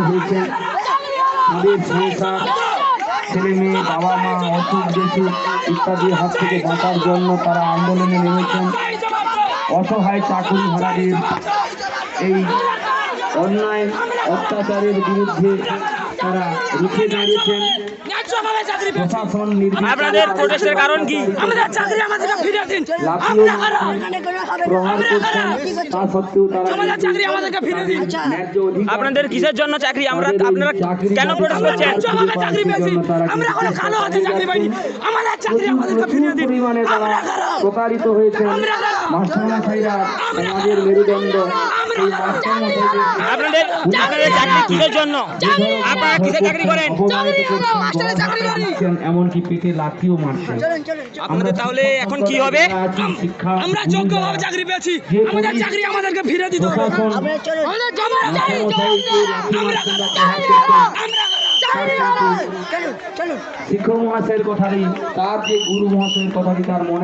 হয়েছেন, তাদের সংসার, ছেলে মেয়ে, বাবা মা, অসুখ বিসুখ ইত্যাদির হাত থেকে বাঁচার জন্য তারা আন্দোলনে নেমেছেন। অসহায় চাকুরিহারাদের এই অন্যায় অত্যাচারের বিরুদ্ধে তারা রুখে দাঁড়িয়েছেন। প্রশাসন আপনাদের প্রোটেস্টের কারণ কি? প্রহার করছেন, তা সত্ত্বেও তারা আপনাদের কিসের জন্য চাকরি? আপনারা কেন প্রোটেস্ট করছেন? পরিমাণে তারা প্রতারিত হয়েছেন। মাস্টারমশাইরা সমাজের মেরুদণ্ড, এই মাস্টারমশাইদের আপনাদের চাকরি কিসের জন্য? আপনারা কিসে চাকরি করেন? এমনকি পেটে লাঠিও মারছেন। আপনাদের তাহলে এখন কি হবে? আমরা যোগ্যভাবে চাকরি পেয়েছি, আমাদের চাকরি আমাদেরকে ফিরে দিতে হবে। শিক্ষক মহাশয়ের কথাটি, তার যে গুরু মহাশয়ের কথাটি তার মনে